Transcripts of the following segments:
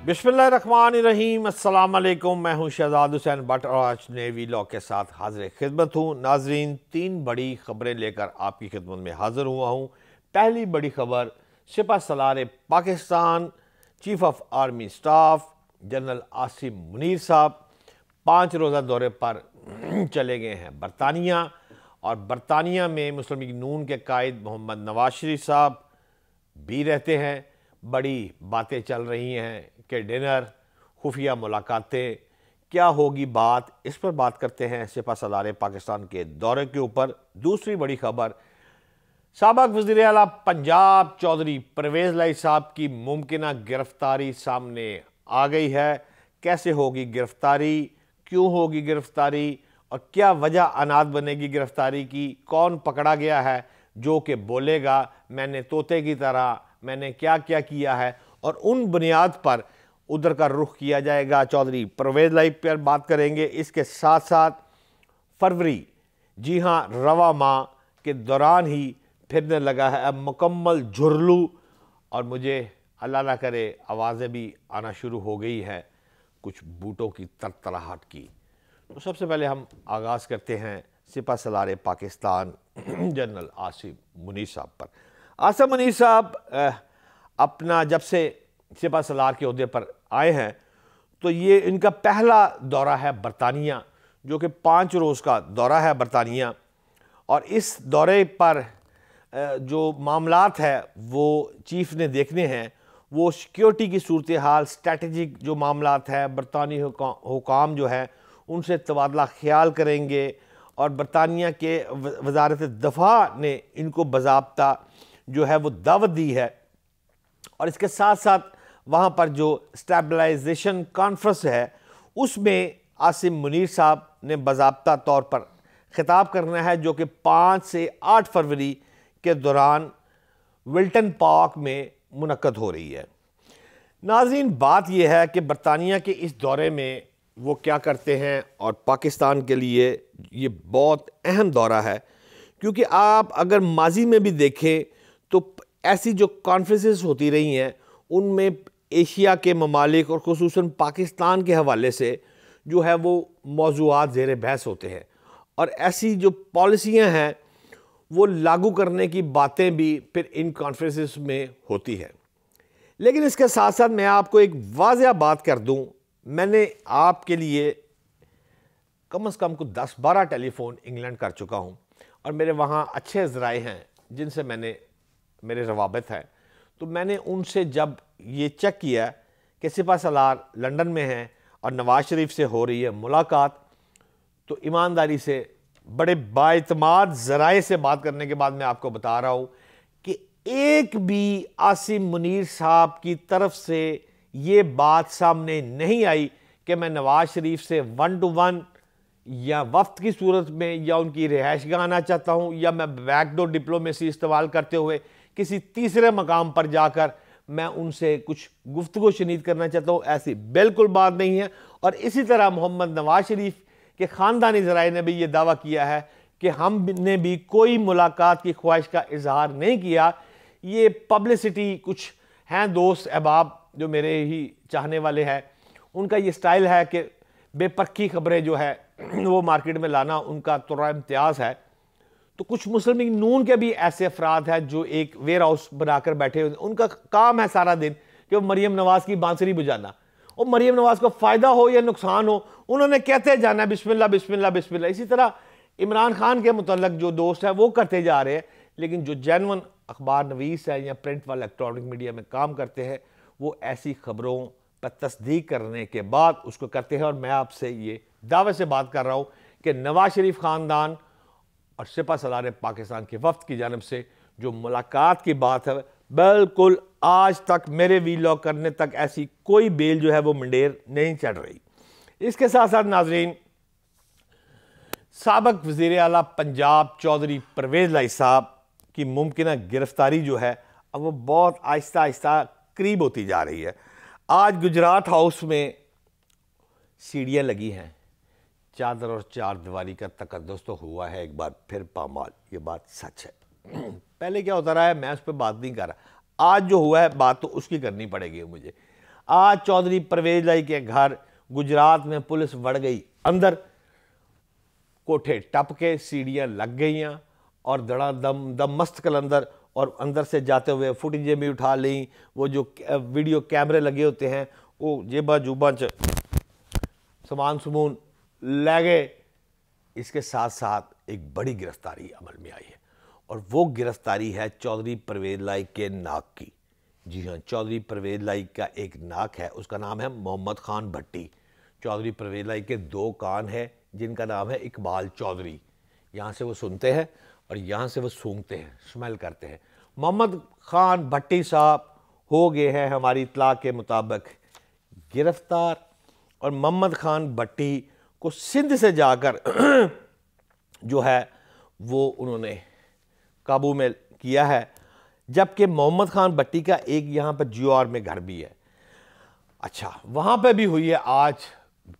बिस्मिल्लाहिर्रहमानिर्रहीम। अस्सलाम वालेकुम। मैं हूं शहजाद हुसैन भट्ट और आज नए व्लॉग के साथ हाजिर खिदमत हूं। नाजरीन, 3 बड़ी खबरें लेकर आपकी खिदमत में हाजिर हुआ हूं। पहली बड़ी खबर, सिपह सलार Pakistan chief of army staff general Asim Munir साहब 5 रोज़ा दौरे पर चले गए हैं बरतानिया, और बरतानिया में मुस्लिम लीग नून के कायद मोहम्मद नवाज शरीफ साहब भी रहते हैं। बड़ी बातें चल रही हैं कि डिनर, खुफिया मुलाकातें, क्या होगी बात, इस पर बात करते हैं सिपह सलार पाकिस्तान के दौरे के ऊपर। दूसरी बड़ी खबर, साबिक़ वज़ीर आला पंजाब चौधरी परवेज़ लाई साहब की मुमकिना गिरफ्तारी सामने आ गई है। कैसे होगी गिरफ्तारी, क्यों होगी गिरफ्तारी और क्या वजह अनाद बनेगी गिरफ्तारी की, कौन पकड़ा गया है जो कि बोलेगा मैंने तोते की तरह मैंने क्या क्या किया है, और उन बुनियाद पर उधर का रुख किया जाएगा। चौधरी परवेज़ लाई पर बात करेंगे। इसके साथ साथ फरवरी, जी हाँ, रवा माह के दौरान ही फिरने लगा है अब मुकम्मल झुरलू, और मुझे अल्लाह ना करे आवाज़ें भी आना शुरू हो गई हैं कुछ बूटों की तरतराहट की। तो सबसे पहले हम आगाज़ करते हैं सिपह सलार पाकिस्तान जनरल आसिम मुनीर साहब पर। आसिम मुनीर साहब अपना जब से सिपह सलार के ओहदे पर आए हैं तो ये इनका पहला दौरा है बरतानिया, जो कि 5 रोज़ का दौरा है बरतानिया। और इस दौरे पर जो मामलात है वो चीफ ने देखने हैं, वो सिक्योरिटी की सूरत हाल, स्ट्रेटजिक जो मामलात है, बरतानी हुकाम जो है उनसे तबादला ख्याल करेंगे। और बरतानिया के वजारत दफ़ा ने इनको बाज़ाब्ता जो है वो दावत दी है। और इसके साथ साथ वहाँ पर जो स्टेबलाइजेशन कॉन्फ्रेंस है उसमें आसिम मुनीर साहब ने बाज़ाब्ता तौर पर खिताब करना है, जो कि 5 से 8 फरवरी के दौरान विल्टन पार्क में मुनक्कद हो रही है। नाज़रीन, बात यह है कि बरतानिया के इस दौरे में वो क्या करते हैं, और पाकिस्तान के लिए ये बहुत अहम दौरा है, क्योंकि आप अगर माजी में भी देखें तो ऐसी जो कॉन्फ्रेंसेस होती रही हैं उनमें एशिया के ममालिक और ख़ुसूसन पाकिस्तान के हवाले से जो है वो मौज़ूआत ज़ेर बहस होते हैं, और ऐसी जो पॉलिसियाँ हैं वो लागू करने की बातें भी फिर इन कॉन्फ्रेंसेस में होती है। लेकिन इसके साथ साथ मैं आपको एक वाज़ेह बात कर दूं, मैंने आपके लिए कम से कम को 10-12 टेलीफ़ोन इंग्लैंड कर चुका हूं, और मेरे वहाँ अच्छे ज़राए हैं जिनसे मेरे रवाबत है। तो मैंने उनसे जब ये चेक किया कि सिपह सलार लंदन में हैं और नवाज शरीफ से हो रही है मुलाकात, तो ईमानदारी से बड़े बाएतमाद ज़राए से बात करने के बाद मैं आपको बता रहा हूँ कि एक भी आसिम मुनीर साहब की तरफ से ये बात सामने नहीं आई कि मैं नवाज शरीफ से 1 to 1 या वफ्त की सूरत में या उनकी रिहाइशगाह आना चाहता हूँ, या मैं बैकडोर डिप्लोमेसी इस्तेमाल करते हुए किसी तीसरे मकाम पर जाकर मैं उनसे कुछ गुफ्तगू शनीद करना चाहता हूँ। ऐसी बिल्कुल बात नहीं है। और इसी तरह मोहम्मद नवाज शरीफ के ख़ानदानी ज़राए ने भी ये दावा किया है कि हमने भी कोई मुलाकात की ख्वाहिश का इजहार नहीं किया। ये पब्लिसिटी, कुछ हैं दोस्त अहबाब जो मेरे ही चाहने वाले हैं, उनका ये स्टाइल है कि बेपक्की खबरें जो है वो मार्केट में लाना उनका तुर्रा इम्तियाज़ है। तो कुछ मुस्लिम लीग नून के भी ऐसे अफराद हैं जो एक वेयर हाउस बनाकर बैठे हुए, उनका काम है सारा दिन कि वो मरीम नवाज की बांसुरी बजाना, और मरीम नवाज को फ़ायदा हो या नुकसान हो उन्होंने कहते जाना बिस्मिल्लाह बिस्मिल्लाह बिस्मिल्लाह। इसी तरह इमरान खान के मुतल्लक जो दोस्त हैं वो करते जा रहे हैं, लेकिन जो जेन्युइन अखबार नवीस है या प्रिंट व इलेक्ट्रॉनिक मीडिया में काम करते हैं वो ऐसी खबरों पर तस्दीक करने के बाद उसको करते हैं। और मैं आपसे ये दावे से बात कर रहा हूँ कि नवाज शरीफ ख़ानदान और सिपह सलार पाकिस्तान के वफ्द की जानब से जो मुलाकात की बात है, बिल्कुल आज तक मेरे वीलॉग करने तक ऐसी कोई बेल जो है वो मंडेर नहीं चढ़ रही। इसके साथ साथ नाजरीन, साबिक़ वज़ीर आला पंजाब चौधरी परवेज़ लाई साहब की मुमकिना गिरफ्तारी जो है अब वो बहुत आहिस्ता आहिस्ता करीब होती जा रही है। आज गुजरात हाउस में सीढ़ियाँ लगी हैं, चादर और चार दीवारी का तकद्दुस तो हुआ है एक बार फिर पामाल, ये बात सच है। पहले क्या होता रहा है, मैं उस पर बात नहीं कर रहा, आज जो हुआ है बात तो उसकी करनी पड़ेगी मुझे। आज चौधरी परवेज लाई के घर गुजरात में पुलिस बढ़ गई अंदर, कोठे टप के सीढ़ियाँ लग गई और दड़ा दम दम मस्त कलंदर, और अंदर से जाते हुए फुटेजें भी उठा ली। वो जो वीडियो कैमरे लगे होते हैं वो जेबा जुबा च सामान समून ले गए। इसके साथ साथ एक बड़ी गिरफ्तारी अमल में आई है, और वो गिरफ्तारी है चौधरी परवेज लाई के नाक की। जी हाँ, चौधरी परवेज लाई का एक नाक है, उसका नाम है मोहम्मद खान भट्टी। चौधरी परवेज लाई के 2 कान हैं जिनका नाम है इकबाल चौधरी। यहाँ से वो सुनते हैं और यहाँ से वो सूंघते हैं, स्मेल करते हैं। मोहम्मद खान भट्टी साहब हो गए हैं हमारी इत्तला के मुताबिक गिरफ्तार, और मोहम्मद खान भट्टी को सिंध से जाकर जो है वो उन्होंने काबू में किया है, जबकि मोहम्मद खान भट्टी का एक यहाँ पर GOR में घर भी है। अच्छा, वहाँ पे भी हुई है आज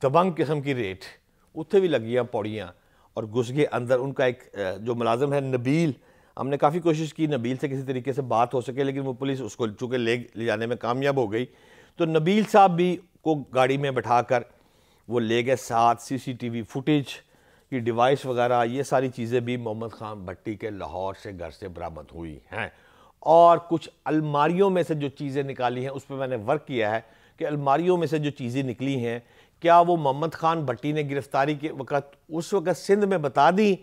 दबंग किस्म की रेट, उत्थे भी लगी हैं पौड़ियाँ और घुस गए अंदर। उनका एक जो मुलाजिम है नबील, हमने काफ़ी कोशिश की नबील से किसी तरीके से बात हो सके, लेकिन वो पुलिस उसको चूँकि ले जाने में कामयाब हो गई। तो नबील साहब भी को गाड़ी में बैठाकर वो ले गए, साथ CCTV फुटेज की डिवाइस वगैरह, ये सारी चीज़ें भी मोहम्मद खान भट्टी के लाहौर से घर से बरामद हुई हैं। और कुछ अलमारियों में से जो चीज़ें निकाली हैं उस पर मैंने वर्क किया है कि अलमारियों में से जो चीज़ें निकली हैं, क्या वो मोहम्मद खान भट्टी ने गिरफ्तारी के वक्त उस वक्त सिंध में बता दी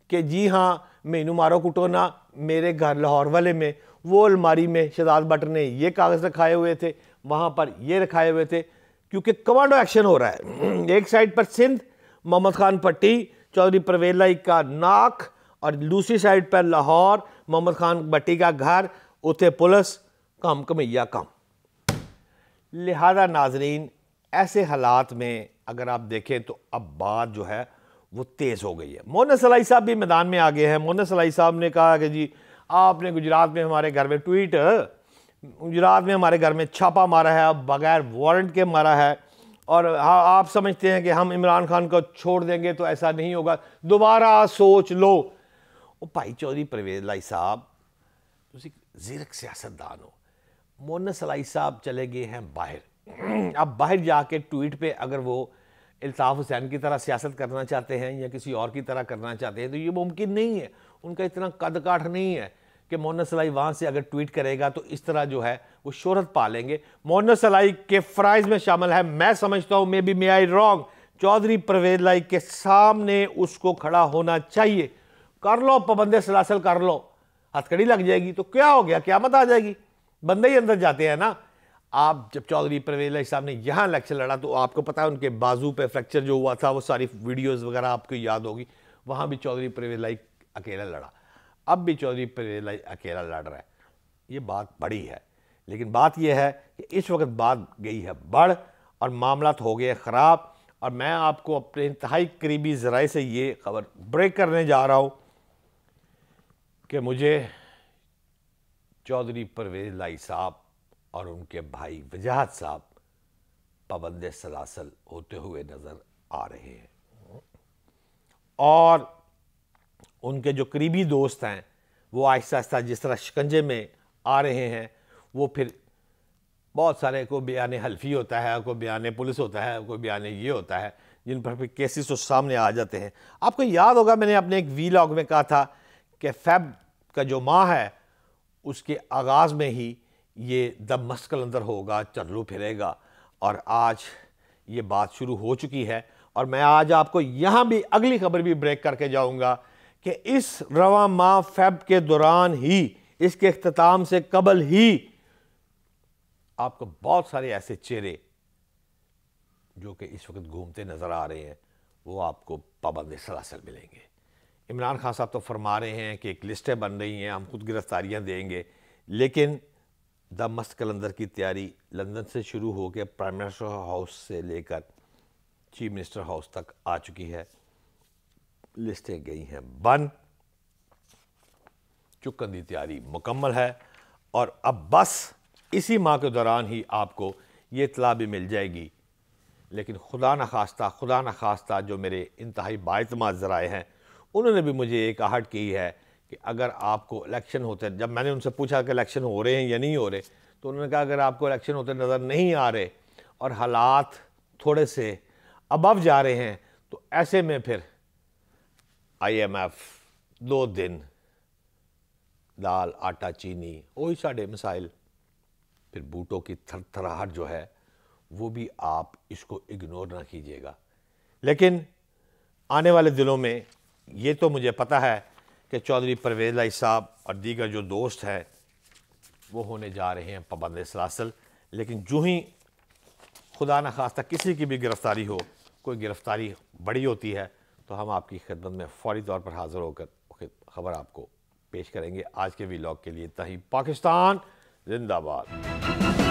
कि जी हाँ मैनू मारो कुटो ना, मेरे घर लाहौर वाले में वो अलमारी में शहजाद भट्ट ने ये कागज़ रखाए हुए थे, वहाँ पर ये रखाए हुए थे, क्योंकि कमांडो एक्शन हो रहा है। एक साइड पर सिंध, मोहम्मद खान भट्टी, चौधरी परवेज लाई का नाक, और दूसरी साइड पर लाहौर, मोहम्मद खान भट्टी का घर, उथे पुलिस, कम कमैया कम। लिहाजा नाजरीन, ऐसे हालात में अगर आप देखें तो अब बात जो है वो तेज़ हो गई है। मोहन सलाई साहब भी मैदान में आ गए हैं। मोहन सलाई साहब ने कहा कि जी आपने गुजरात में हमारे घर में गुजरात में हमारे घर में छापा मारा है, अब बगैर वारंट के मारा है, और आप समझते हैं कि हम इमरान खान को छोड़ देंगे तो ऐसा नहीं होगा, दोबारा सोच लो। ओ भाई चौधरी परवेज लाई साहब, तुसी ज़ीरक सियासतदान हो। मोहन सलाई साहब चले गए हैं बाहर। अब बाहर जाके ट्वीट पे अगर वो अल्ताफ़ हुसैन की तरह सियासत करना चाहते हैं या किसी और की तरह करना चाहते हैं तो ये मुमकिन नहीं है। उनका इतना कद काठ नहीं है कि मोहन सलाई वहाँ से अगर ट्वीट करेगा तो इस तरह जो है वो शोहरत पा लेंगे। मोहन सलाई के फ़राइज़ में शामिल है, मैं समझता हूँ, maybe may I wrong, Chaudhry Pervez लाई के सामने उसको खड़ा होना चाहिए। कर लो, पाबंदे सलासल कर लो, हथकड़ी लग जाएगी तो क्या हो गया, क़यामत आ जाएगी, बंदे ही अंदर जाते हैं ना। आप जब चौधरी परवेज लाई साहब ने यहाँ इलेक्शन लड़ा तो आपको पता है उनके बाजू पे फ्रैक्चर जो हुआ था, वो सारी वीडियोस वगैरह आपको याद होगी। वहाँ भी चौधरी परवेज लाई अकेला लड़ा, अब भी चौधरी परवेज लाई अकेला लड़ रहा है। ये बात बड़ी है, लेकिन बात यह है कि इस वक्त बात गई है बढ़ और मामला हो गए ख़राब। और मैं आपको अपने इंतहाई करीबी ज़राए से ये खबर ब्रेक करने जा रहा हूँ कि मुझे चौधरी परवेज लाई साहब और उनके भाई वजाहत साहब पाबंदे सलासल होते हुए नज़र आ रहे हैं, और उनके जो करीबी दोस्त हैं वो आहिस्ता आहिस्ता जिस तरह शिकंजे में आ रहे हैं, वो फिर बहुत सारे को बयान हल्फी होता है, कोई बयान पुलिस होता है, कोई बयान ये होता है, जिन पर फिर केसेस तो सामने आ जाते हैं। आपको याद होगा मैंने अपने एक वीलॉग में कहा था कि फेब का जो माह है उसके आगाज़ में ही ये दम मस्त कलंदर होगा, चलू फिरेगा, और आज ये बात शुरू हो चुकी है। और मैं आज आपको यहाँ भी अगली खबर भी ब्रेक करके जाऊँगा कि इस रवां माह फेब के दौरान ही, इसके इख्तिताम से कबल ही आपको बहुत सारे ऐसे चेहरे जो कि इस वक्त घूमते नज़र आ रहे हैं वो आपको पाबंद सलासल मिलेंगे। इमरान खान साहब तो फरमा रहे हैं कि एक लिस्टें बन रही हैं, हम खुद गिरफ्तारियाँ देंगे, लेकिन द मस्त कलंदर की तैयारी लंदन से शुरू होकर प्राइम मिनिस्टर हाउस से लेकर चीफ मिनिस्टर हाउस तक आ चुकी है। लिस्टें गई हैं बन, चुकन की तैयारी मुकम्मल है, और अब बस इसी माह के दौरान ही आपको ये इत्तला भी मिल जाएगी। लेकिन खुदा न खास्ता जो मेरे इंतहाई बाएतमाद ज़राए हैं उन्होंने भी मुझे एक आहट की है कि अगर आपको इलेक्शन होते हैं, जब मैंने उनसे पूछा कि इलेक्शन हो रहे हैं या नहीं हो रहे, तो उन्होंने कहा अगर आपको इलेक्शन होते नज़र नहीं आ रहे और हालात थोड़े से अबव जा रहे हैं तो ऐसे में फिर IMF 2 दिन दाल आटा चीनी वही साढ़े मसाइल, फिर बूटों की थरथराहट जो है वो भी आप इसको इग्नोर ना कीजिएगा। लेकिन आने वाले दिनों में ये तो मुझे पता है कि चौधरी परवेज़ लाई साहब और दीगर जो दोस्त हैं वो होने जा रहे हैं पाबंद सलासल, लेकिन जो ही खुदा न खास्ता किसी की भी गिरफ्तारी हो, कोई गिरफ्तारी बड़ी होती है तो हम आपकी खिदमत में फौरी तौर पर हाज़िर होकर ख़बर आपको पेश करेंगे। आज के व्लॉग के लिए इतना ही। पाकिस्तान जिंदाबाद।